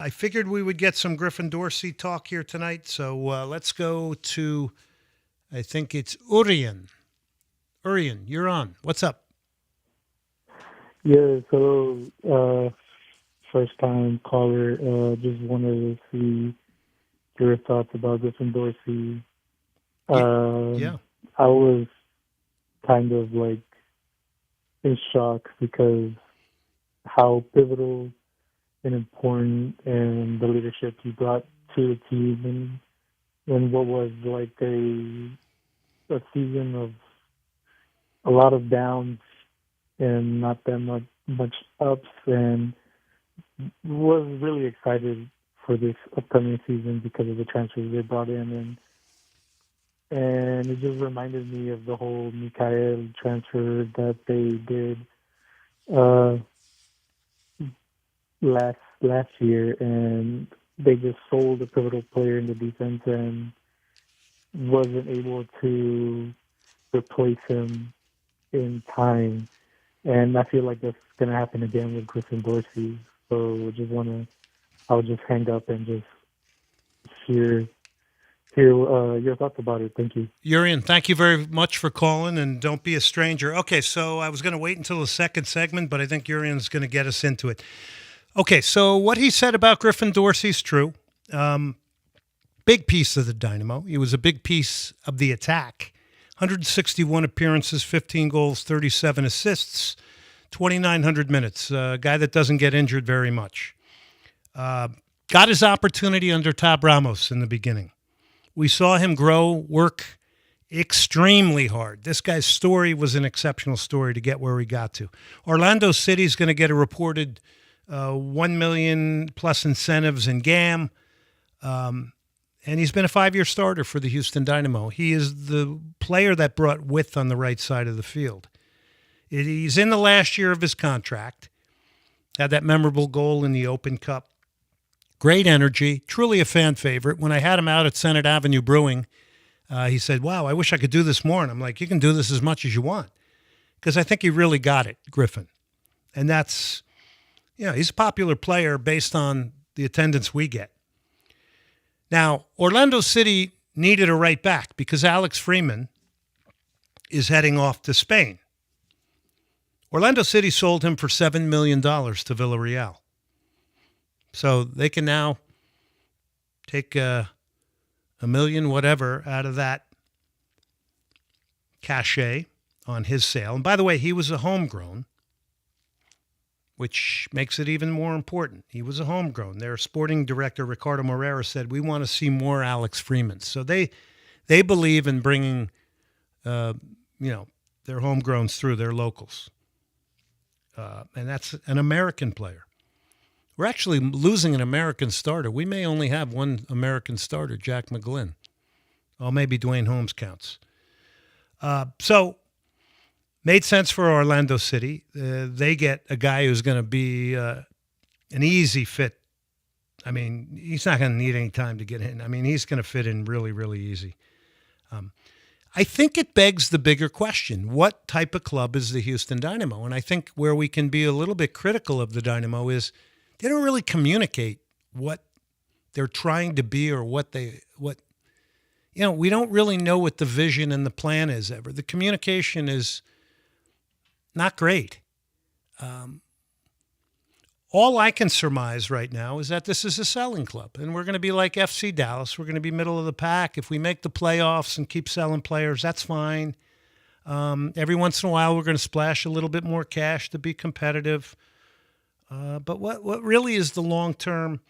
I figured we would get some Griffin Dorsey talk here tonight, so let's go to, I think it's Urian. Urian, you're on. What's up? Yeah, so first time caller. Just wanted to see your thoughts about Griffin Dorsey. Y- Um, yeah. I was kind of like in shock because how pivotal and important and the leadership he brought to the team and what was like a season of a lot of downs and not that much ups, and was really excited for this upcoming season because of the transfers they brought in, and it just reminded me of the whole Mikael transfer that they did uh, last year, and they just sold a pivotal player in the defense and wasn't able to replace him in time. And I feel like that's going to happen again with Griffin Dorsey. So I'll just hang up and just hear your thoughts about it. Thank you. Urian, thank you very much for calling, and don't be a stranger. Okay, so I was going to wait until the second segment, but I think Urian's going to get us into it. Okay, so what he said about Griffin Dorsey is true. Big piece of the Dynamo. He was a big piece of the attack. 161 appearances, 15 goals, 37 assists, 2,900 minutes. A guy that doesn't get injured very much. Got his opportunity under Tab Ramos in the beginning. We saw him grow, work extremely hard. This guy's story was an exceptional story to get where he got to. Orlando City is going to get a reported $1 million plus incentives in GAM. And he's been a 5-year starter for the Houston Dynamo. He is the player that brought width on the right side of the field. He's in the last year of his contract. Had that memorable goal in the Open Cup. Great energy, truly a fan favorite. When I had him out at Senate Avenue Brewing, he said, wow, I wish I could do this more. And I'm like, you can do this as much as you want. Because I think he really got it, Griffin. And that's, he's a popular player based on the attendance we get. Now, Orlando City needed a right back because Alex Freeman is heading off to Spain. Orlando City sold him for $7 million to Villarreal. So they can now take a million whatever out of that cachet on his sale. And by the way, he was a homegrown, which makes it even more important. He was a homegrown. Their sporting director, Ricardo Morera, said, we want to see more Alex Freeman. So they believe in bringing, their homegrowns through, their locals. And that's an American player. We're actually losing an American starter. We may only have one American starter, Jack McGlynn. Oh, maybe Dwayne Holmes counts. So made sense for Orlando City. They get a guy who's going to be an easy fit. I mean, he's not going to need any time to get in. I mean, he's going to fit in really, really easy. I think it begs the bigger question. What type of club is the Houston Dynamo? And I think where we can be a little bit critical of the Dynamo is they don't really communicate what they're trying to be or we don't really know what the vision and the plan is ever. The communication is not great. All I can surmise right now is that this is a selling club, and we're going to be like FC Dallas. We're going to be middle of the pack. If we make the playoffs and keep selling players, that's fine. Every once in a while, we're going to splash a little bit more cash to be competitive. But what really is the long term?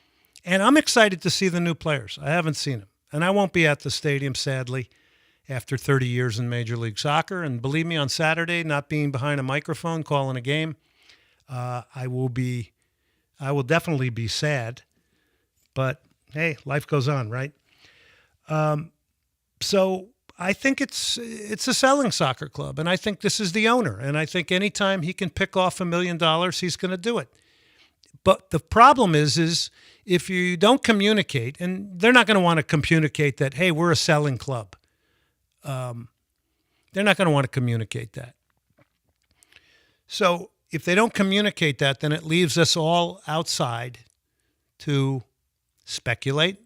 And I'm excited to see the new players. I haven't seen them, and I won't be at the stadium, sadly, after 30 years in Major League Soccer. And believe me, on Saturday, not being behind a microphone calling a game, I will definitely be sad. But hey, life goes on, right? So I think it's a selling soccer club, and I think this is the owner. And I think anytime he can pick off $1 million, he's going to do it. But the problem is if you don't communicate, and they're not going to want to communicate that, hey, we're a selling club. They're not going to want to communicate that. So if they don't communicate that, then it leaves us all outside to speculate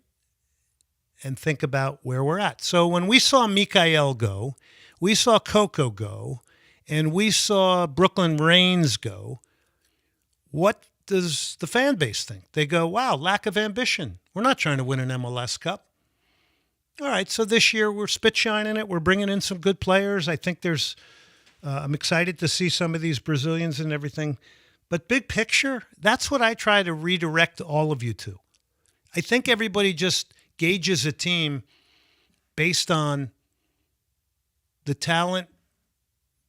and think about where we're at. So when we saw Mikael go, we saw Coco go, and we saw Brooklyn Reigns go, what does the fan base think? They go, wow, lack of ambition. We're not trying to win an MLS Cup. All right, so this year we're spit shining it. We're bringing in some good players. I think I'm excited to see some of these Brazilians and everything. But big picture, that's what I try to redirect all of you to. I think everybody just gauges a team based on the talent,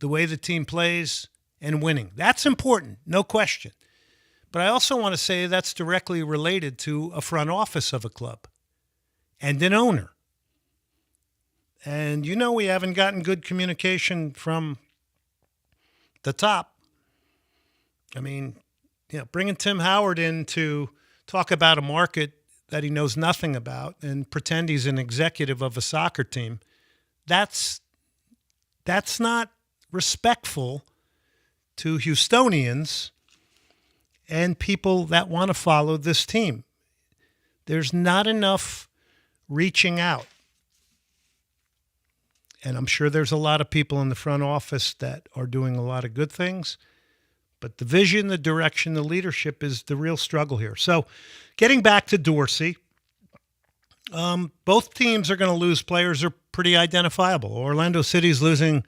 the way the team plays, and winning. That's important, no question. But I also want to say that's directly related to a front office of a club and an owner. And we haven't gotten good communication from the top. I mean, bringing Tim Howard in to talk about a market that he knows nothing about and pretend he's an executive of a soccer team, that's not respectful to Houstonians and people that want to follow this team. There's not enough reaching out. And I'm sure there's a lot of people in the front office that are doing a lot of good things. But the vision, the direction, the leadership is the real struggle here. So getting back to Dorsey, both teams are going to lose players who are pretty identifiable. Orlando City's losing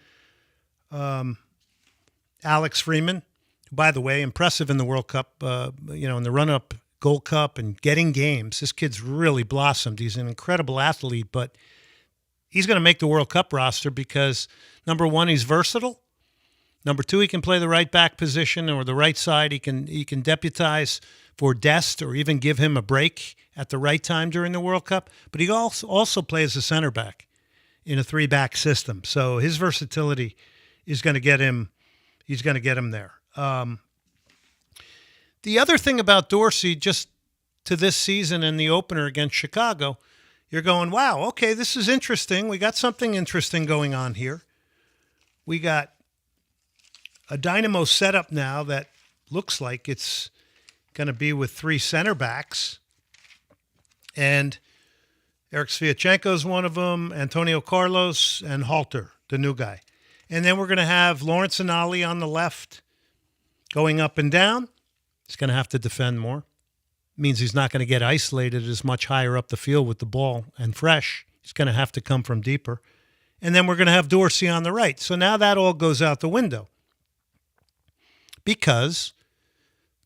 Alex Freeman, who, by the way, impressive in the World Cup, in the run-up Gold Cup and getting games. This kid's really blossomed. He's an incredible athlete, but he's going to make the World Cup roster because, number one, he's versatile. Number two, he can play the right back position or the right side. He can deputize for Dest or even give him a break at the right time during the World Cup. But he also plays a center back in a 3-back system. So his versatility is going to get him. He's going to get him there. The other thing about Dorsey, just to this season and the opener against Chicago, you're going, wow, okay, this is interesting. We got something interesting going on here. We got a Dynamo setup now that looks like it's going to be with 3 center backs. And Eric Sviatchenko is one of them, Antonio Carlos, and Halter, the new guy. And then we're going to have Lawrence Anali on the left going up and down. He's going to have to defend more. Means he's not going to get isolated as much higher up the field with the ball and fresh. He's going to have to come from deeper. And then we're going to have Dorsey on the right. So now that all goes out the window. Because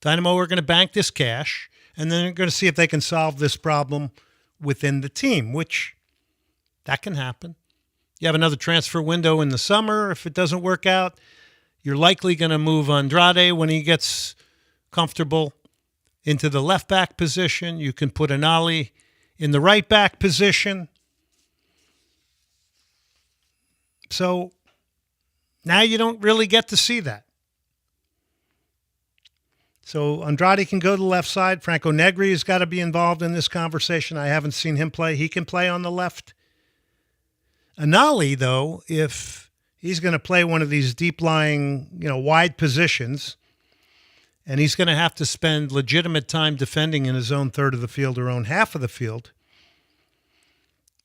Dynamo are going to bank this cash, and then they're going to see if they can solve this problem within the team, which that can happen. You have another transfer window in the summer. If it doesn't work out, you're likely going to move Andrade when he gets comfortable into the left back position. You can put Anali in the right back position. So now you don't really get to see that. So Andrade can go to the left side. Franco Negri has got to be involved in this conversation. I haven't seen him play. He can play on the left. Anali, though, if he's going to play one of these deep-lying, wide positions, and he's going to have to spend legitimate time defending in his own third of the field or own half of the field,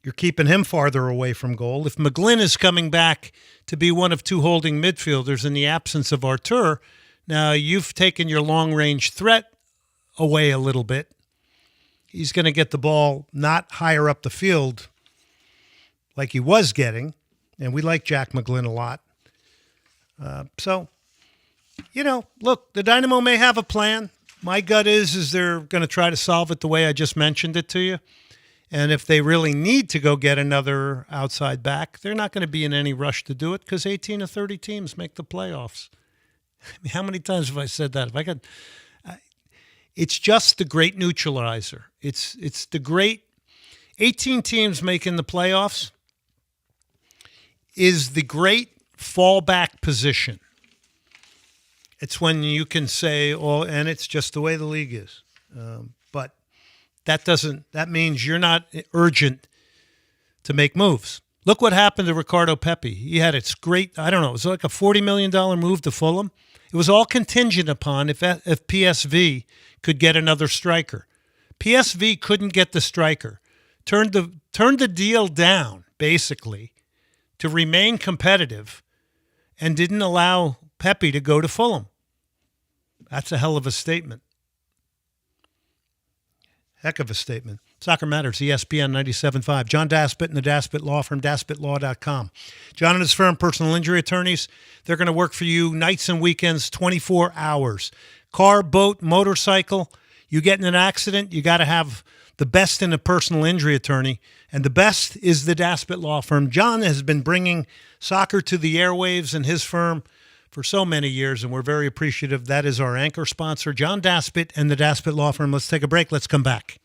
you're keeping him farther away from goal. If McGlynn is coming back to be one of 2 holding midfielders in the absence of Artur, now you've taken your long-range threat away a little bit. He's going to get the ball not higher up the field like he was getting, and we like Jack McGlynn a lot. Look, the Dynamo may have a plan. My gut is they're going to try to solve it the way I just mentioned it to you. And if they really need to go get another outside back, they're not going to be in any rush to do it because 18 of 30 teams make the playoffs. I mean, how many times have I said that? It's just the great neutralizer. It's the great 18 teams making the playoffs is the great fallback position. It's when you can say, and it's just the way the league is. But that means you're not urgent to make moves. Look what happened to Ricardo Pepi. He had it was like a $40 million move to Fulham. It was all contingent upon if PSV could get another striker. PSV couldn't get the striker, turned the deal down, basically, to remain competitive, and didn't allow Pepe to go to Fulham. That's a hell of a statement. Heck of a statement. Soccer Matters, ESPN 97.5. John Daspit and the Daspit Law Firm, daspitlaw.com. John and his firm, personal injury attorneys, they're going to work for you nights and weekends, 24 hours. Car, boat, motorcycle, you get in an accident, you got to have the best in a personal injury attorney, and the best is the Daspit Law Firm. John has been bringing soccer to the airwaves in his firm for so many years, and we're very appreciative. That is our anchor sponsor, John Daspit and the Daspit Law Firm. Let's take a break. Let's come back.